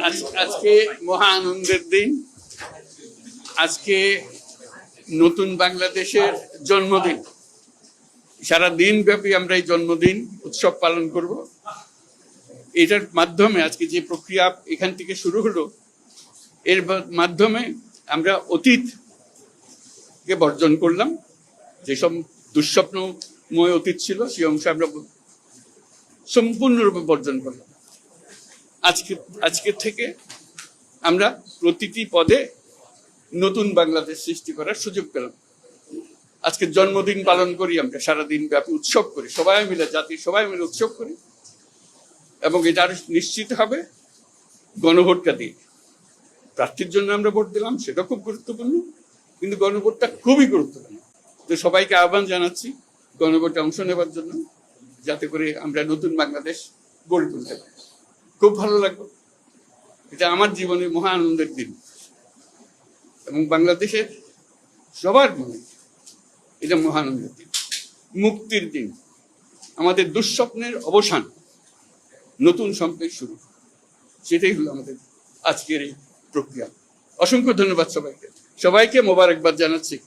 আজকে মহা আনন্দের দিন। আজকে নতুন বাংলাদেশের জন্মদিন। সারা দিন ব্যাপী আমরা এই জন্মদিন উৎসব পালন করব। এটার মাধ্যমে আজকে যে প্রক্রিয়া এখান থেকে শুরু হলো, এর মাধ্যমে আমরা অতীতকে বর্জন করলাম। যেসব দুঃস্বপ্নময় অতীত ছিল সেই অংশ আমরা সম্পূর্ণরূপে বর্জন করলাম। আজকে থেকে আমরা প্রতিটি পদে নতুন বাংলাদেশ সৃষ্টি করার সুযোগ পেলাম। আজকে জন্মদিন পালন করি, আমরা সারাদিন ব্যাপী উৎসব করি, সবাই মিলে, জাতির সবাই মিলে উৎসব করি। এবং এটা আরো নিশ্চিত হবে গণভোটটা দিয়ে। প্রার্থীর জন্য আমরা ভোট দিলাম, সেটা খুব গুরুত্বপূর্ণ, কিন্তু গণভোটটা খুবই গুরুত্বপূর্ণ। তো সবাইকে আহ্বান জানাচ্ছি গণভোটে অংশ নেবার জন্য, যাতে করে আমরা নতুন বাংলাদেশ গড়ে তুলতে পারি। খুব ভালো লাগবে। এটা আমার জীবনের মহা আনন্দের দিন এবং বাংলাদেশের সবার মনে এটা মহা আনন্দের দিন, মুক্তির দিন, আমাদের দুঃস্বপ্নের অবসান, নতুন স্বপ্নের শুরু। সেটাই হলো আমাদের আজকের এই প্রক্রিয়া। অসংখ্য ধন্যবাদ সবাইকে। সবাইকে মোবারকবাদ জানাচ্ছি।